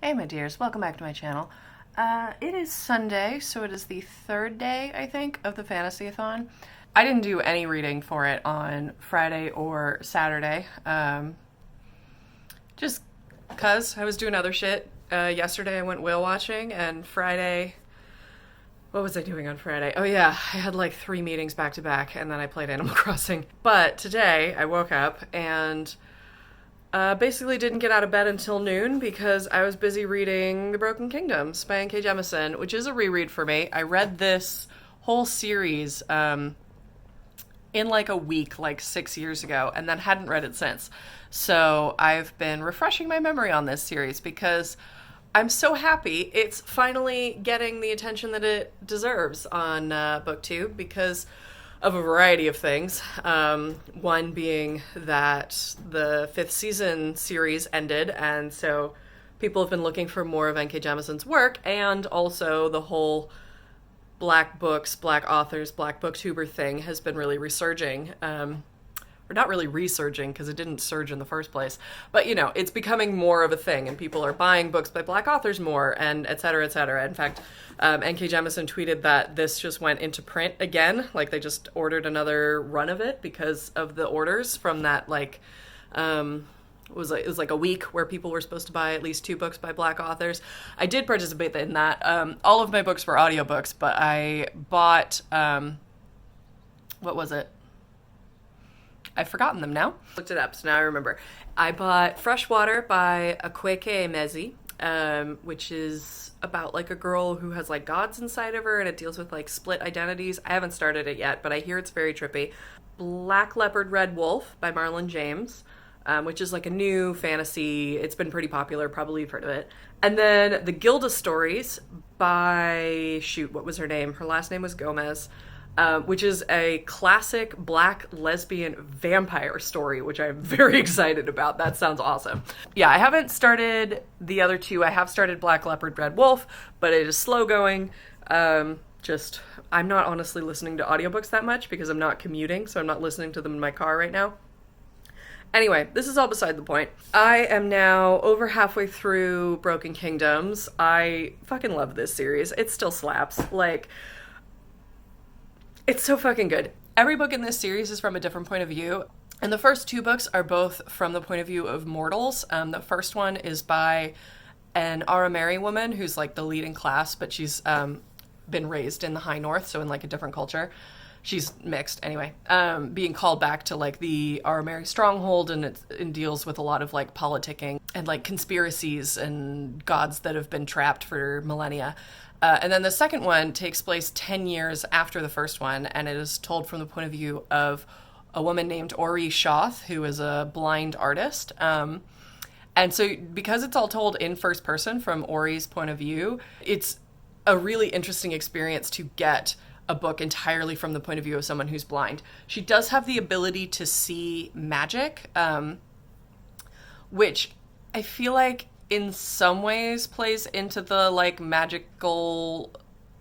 Hey my dears, welcome back to my channel. It is Sunday, so it is the third day, I think, of the FantasyAthon. I didn't do any reading for it on Friday or Saturday, just because I was doing other shit. Yesterday I went whale watching, and Friday... What was I doing on Friday? Oh yeah, I had like 3 meetings back to back, and then I played Animal Crossing. But today I woke up and... basically didn't get out of bed until noon because I was busy reading The Broken Kingdoms by N.K. Jemisin, which is a reread for me. I read this whole series in like a week, like 6 years ago, and then hadn't read it since. So I've been refreshing my memory on this series because I'm so happy it's finally getting the attention that it deserves on BookTube because of a variety of things. One being that the 5th season series ended, and so people have been looking for more of N.K. Jemisin's work, and also the whole Black books, Black authors, Black booktuber thing has been really resurging. Or not really resurging, because it didn't surge in the first place, but you know, it's becoming more of a thing, and people are buying books by Black authors more, and et cetera, et cetera. In fact, N.K. Jemisin tweeted that this just went into print again, like they just ordered another run of it because of the orders from that, like, it was like a week where people were supposed to buy at least 2 books by Black authors. I did participate in that. All of my books were audiobooks, but I bought, what was it? I've forgotten them now. Looked it up, so now I remember. I bought Freshwater by Akwaeke Emezi, which is about like a girl who has like gods inside of her, and it deals with like split identities. I haven't started it yet, but I hear it's very trippy. Black Leopard Red Wolf by Marlon James, which is like a new fantasy. It's been pretty popular, probably you've heard of it. And then the Gilda Stories by, shoot, what was her name? Her last name was Gomez. Which is a classic Black lesbian vampire story, which I'm very excited about. That sounds awesome. Yeah, I haven't started the other 2. I have started Black Leopard, Red Wolf, but it is slow going. I'm not honestly listening to audiobooks that much because I'm not commuting, so I'm not listening to them in my car right now. Anyway, this is all beside the point. I am now over halfway through Broken Kingdoms. I fucking love this series. It still slaps. Like... It's so fucking good. Every book in this series is from a different point of view, and the first 2 books are both from the point of view of mortals. The first one is by an Arameri woman who's like the leading class, but she's been raised in the high north, so in like a different culture. She's mixed anyway, being called back to like the Arameri stronghold, and it deals with a lot of like politicking and like conspiracies and gods that have been trapped for millennia. And then the second one takes place 10 years after the first one, and it is told from the point of view of a woman named Ori Shoth, who is a blind artist. And so because it's all told in first person from Ori's point of view, it's a really interesting experience to get a book entirely from the point of view of someone who's blind. She does have the ability to see magic, which I feel like in some ways plays into the like magical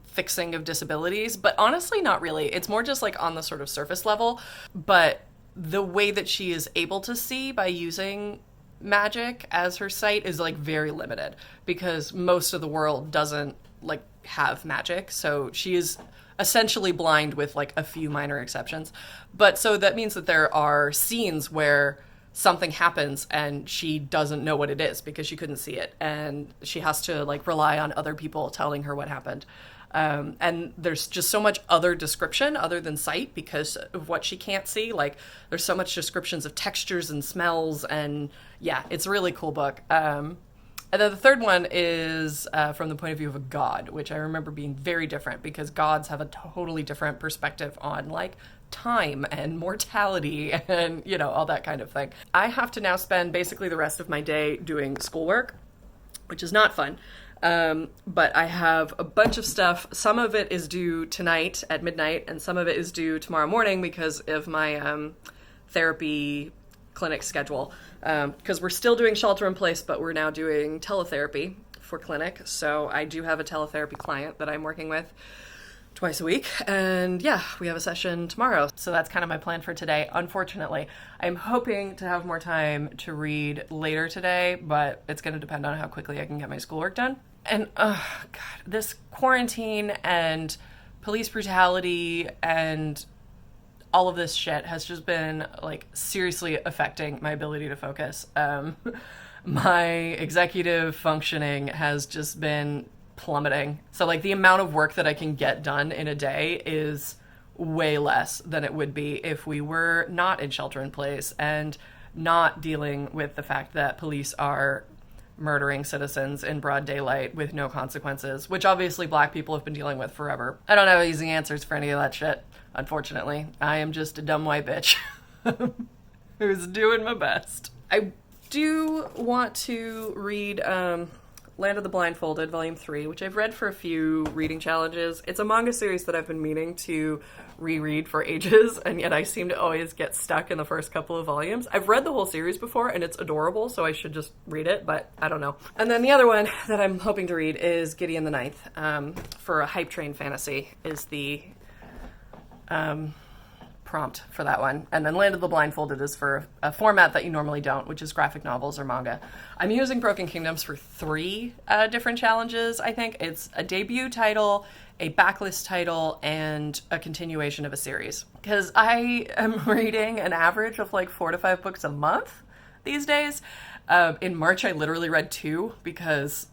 fixing of disabilities, but honestly not really. It's more just like on the sort of surface level, but the way that she is able to see by using magic as her sight is like very limited because most of the world doesn't like have magic, so she is essentially blind with like a few minor exceptions. But so that means that there are scenes where something happens and she doesn't know what it is because she couldn't see it, and she has to like rely on other people telling her what happened. And there's just so much other description other than sight because of what she can't see. Like there's so much descriptions of textures and smells, and yeah, it's a really cool book. And then the third one is from the point of view of a god, which I remember being very different because gods have a totally different perspective on like time and mortality and, you know, all that kind of thing. I have to now spend basically the rest of my day doing schoolwork, which is not fun. But I have a bunch of stuff. Some of it is due tonight at midnight, and some of it is due tomorrow morning because of my therapy clinic schedule. Because we're still doing shelter in place, but we're now doing teletherapy for clinic. So I do have a teletherapy client that I'm working with twice a week. And yeah, we have a session tomorrow. So that's kind of my plan for today. Unfortunately, I'm hoping to have more time to read later today, but it's going to depend on how quickly I can get my schoolwork done. And oh God, this quarantine and police brutality and all of this shit has just been like seriously affecting my ability to focus. My executive functioning has just been plummeting. So like the amount of work that I can get done in a day is way less than it would be if we were not in shelter in place and not dealing with the fact that police are murdering citizens in broad daylight with no consequences, which obviously Black people have been dealing with forever. I don't have easy answers for any of that shit, unfortunately. I am just a dumb white bitch who's doing my best. I do want to read Land of the Blindfolded, Volume 3, which I've read for a few reading challenges. It's a manga series that I've been meaning to reread for ages, and yet I seem to always get stuck in the first couple of volumes. I've read the whole series before, and it's adorable, so I should just read it, but I don't know. And then the other one that I'm hoping to read is Gideon the Ninth, for a hype train fantasy is the prompt for that one. And then Land of the Blindfolded is for a format that you normally don't, which is graphic novels or manga. I'm using Broken Kingdoms for 3 different challenges, I think. It's a debut title, a backlist title, and a continuation of a series. Because I am reading an average of like 4 to 5 books a month these days. In March, I literally read 2 because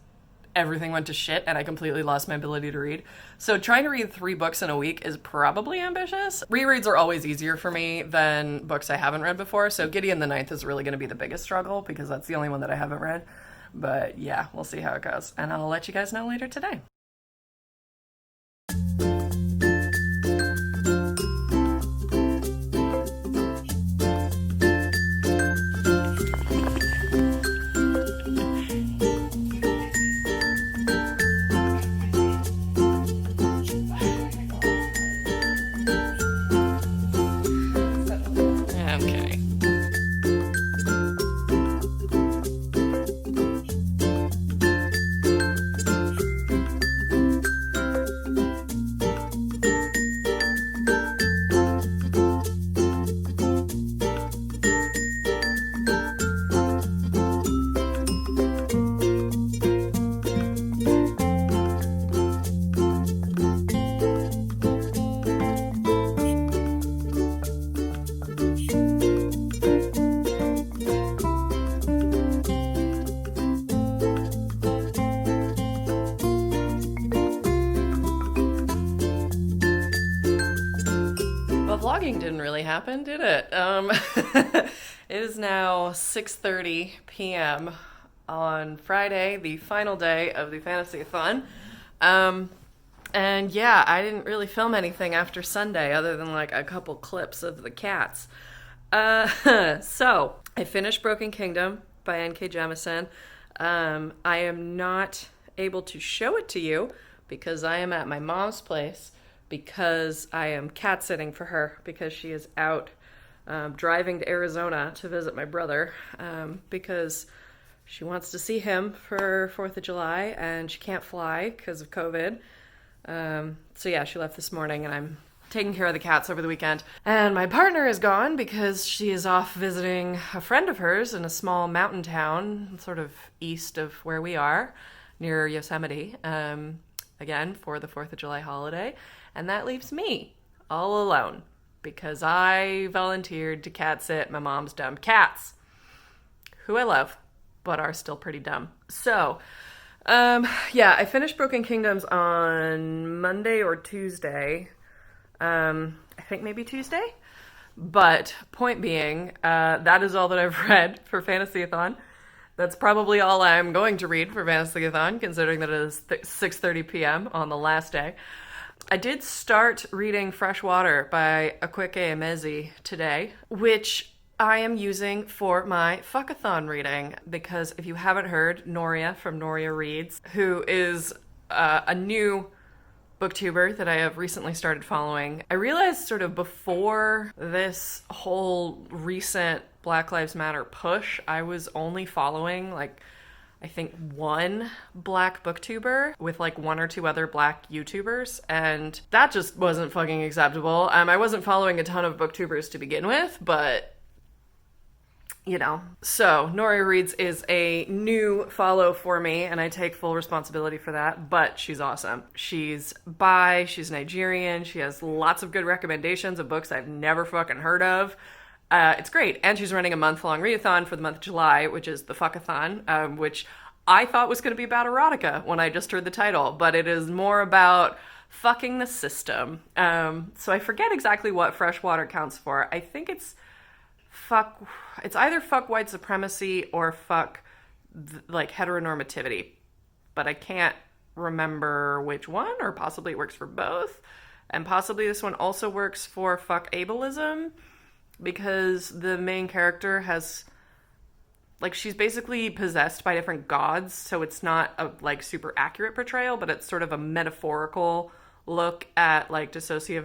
everything went to shit and I completely lost my ability to read. So trying to read 3 books in a week is probably ambitious. Rereads are always easier for me than books I haven't read before. So Gideon the Ninth is really going to be the biggest struggle because that's the only one that I haven't read. But yeah, we'll see how it goes. And I'll let you guys know later today. Vlogging didn't really happen, did it? It is now 6:30 p.m. on Friday, the final day of the FantasyAthon. And yeah, I didn't really film anything after Sunday other than like a couple clips of the cats. So I finished Broken Kingdom by N.K. Jemisin. I am not able to show it to you because I am at my mom's place because I am cat sitting for her because she is out driving to Arizona to visit my brother because she wants to see him for 4th of July and she can't fly because of COVID. So yeah, she left this morning and I'm taking care of the cats over the weekend. And my partner is gone because she is off visiting a friend of hers in a small mountain town sort of east of where we are, near Yosemite, again, for the 4th of July holiday. And that leaves me all alone because I volunteered to cat sit my mom's dumb cats, who I love, but are still pretty dumb. So, yeah, I finished Broken Kingdoms on Monday or Tuesday. I think maybe Tuesday. But point being, that is all that I've read for FantasyAthon. That's probably all I'm going to read for FantasyAthon, considering that it is 6:30 p.m. on the last day. I did start reading Fresh Water by Akwaeke Emezi today, which I am using for my Fuckathon reading, because if you haven't heard, Noria from Noria Reads, who is a new booktuber that I have recently started following. I realized sort of before this whole recent Black Lives Matter push, I was only following like I think one Black booktuber with like one or two other Black YouTubers, and that just wasn't fucking acceptable. I wasn't following a ton of booktubers to begin with, but you know. So Nori Reads is a new follow for me, and I take full responsibility for that, but she's awesome. She's bi, she's Nigerian, she has lots of good recommendations of books I've never fucking heard of. It's great. And she's running a month-long readathon for the month of July, which is the Fuckathon, which I thought was going to be about erotica when I just heard the title, but it is more about fucking the system. So I forget exactly what Freshwater counts for. I think it's either fuck white supremacy or fuck like heteronormativity, but I can't remember which one, or possibly it works for both. And possibly this one also works for fuck ableism, because the main character has, like, she's basically possessed by different gods, so it's not a, like, super accurate portrayal, but it's sort of a metaphorical look at, like, dissociative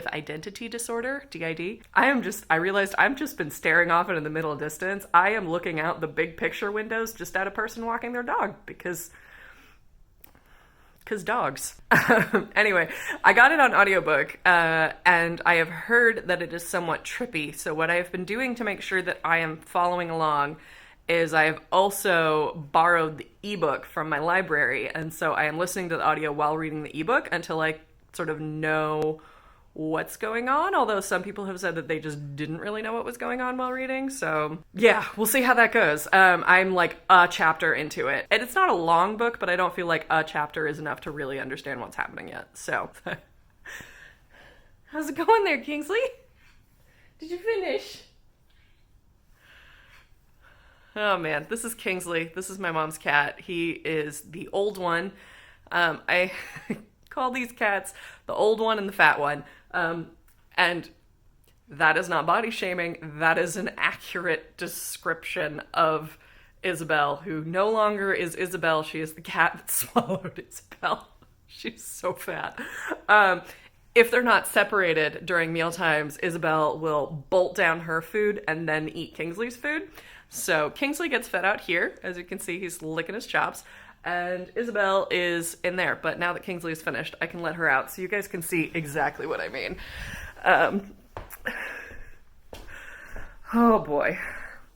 identity disorder, DID. I realized I've just been staring off into the middle distance. I am looking out the big picture windows just at a person walking their dog, because dogs. Anyway, I got it on audiobook, and I have heard that it is somewhat trippy. So what I have been doing to make sure that I am following along is I have also borrowed the ebook from my library. And so I am listening to the audio while reading the ebook until I sort of know what's going on, although some people have said that they just didn't really know what was going on while reading. So yeah, we'll see how that goes. I'm like a chapter into it, and it's not a long book, but I don't feel like a chapter is enough to really understand what's happening yet. So how's it going there, Kingsley? Did you finish? Oh man, this is Kingsley. This is my mom's cat. He is the old one. I call these cats the old one and the fat one. And that is not body shaming. That is an accurate description of Isabel, who no longer is Isabel. She is the cat that swallowed Isabel. She's so fat. If they're not separated during meal times, Isabel will bolt down her food and then eat Kingsley's food. So Kingsley gets fed out here. As you can see, he's licking his chops. And Isabel is in there, but now that Kingsley is finished, I can let her out so you guys can see exactly what I mean. Oh boy.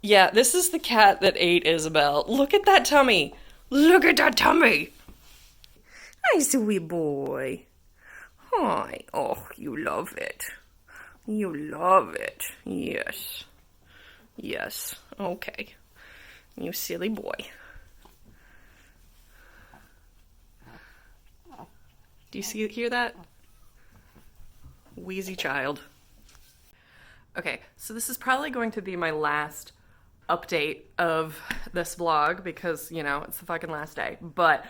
Yeah, this is the cat that ate Isabel. Look at that tummy. Look at that tummy. Hi, sweet boy. Hi. Oh, you love it. You love it. Yes. Yes. Okay. You silly boy. Do you hear that? Wheezy child. Okay, so this is probably going to be my last update of this vlog because, you know, it's the fucking last day. But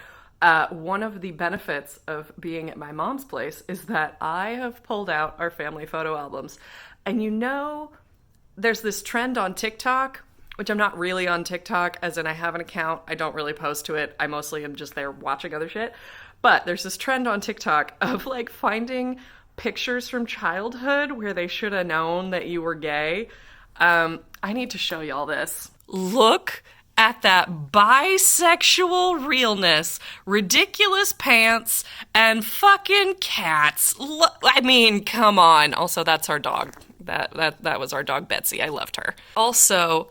one of the benefits of being at my mom's place is that I have pulled out our family photo albums. And you know, there's this trend on TikTok, which I'm not really on TikTok, as in I have an account. I don't really post to it. I mostly am just there watching other shit. But there's this trend on TikTok of, like, finding pictures from childhood where they should have known that you were gay. I need to show y'all this. Look at that bisexual realness, ridiculous pants, and fucking cats. I mean, come on. Also, that's our dog. That was our dog, Betsy. I loved her. Also,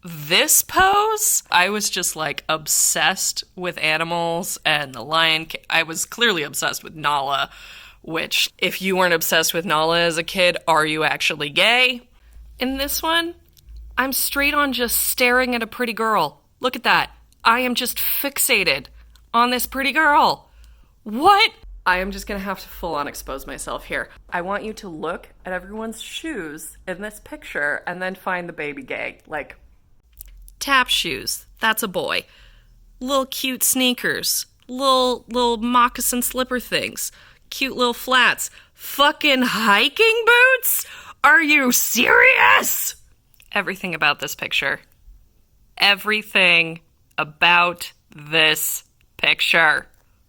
this pose, I was just like obsessed with animals and the lion. I was clearly obsessed with Nala, which if you weren't obsessed with Nala as a kid, are you actually gay? In this one, I'm straight on just staring at a pretty girl. Look at that. I am just fixated on this pretty girl. What? I am just gonna have to full on expose myself here. I want you to look at everyone's shoes in this picture and then find the baby gay. Like, tap shoes, that's a boy. Little cute sneakers. Little moccasin slipper things. Cute little flats. Fucking hiking boots? Are you serious? Everything about this picture. Everything about this picture.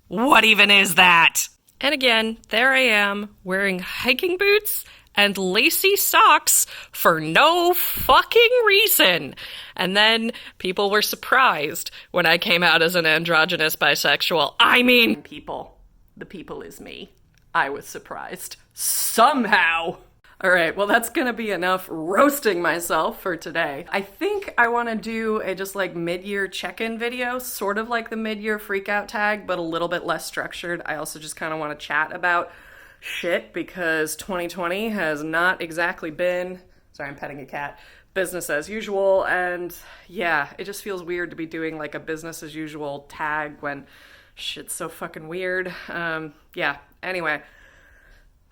What even is that? And again, there I am, wearing hiking boots and lacy socks for no fucking reason. And then people were surprised when I came out as an androgynous bisexual. I mean, people. The people is me. I was surprised. Somehow. All right, well, that's gonna be enough roasting myself for today. I think I want to do a just like mid-year check-in video, sort of like the mid-year freakout tag, but a little bit less structured. I also just kind of want to chat about shit because 2020 has not exactly been, sorry, I'm petting a cat, business as usual. And yeah, it just feels weird to be doing like a business as usual tag when shit's so fucking weird. Yeah, anyway.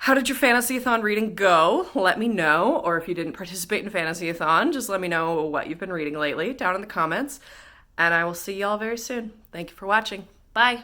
How did your FantasyAthon reading go? Let me know. Or if you didn't participate in FantasyAthon, just let me know what you've been reading lately down in the comments. And I will see y'all very soon. Thank you for watching. Bye.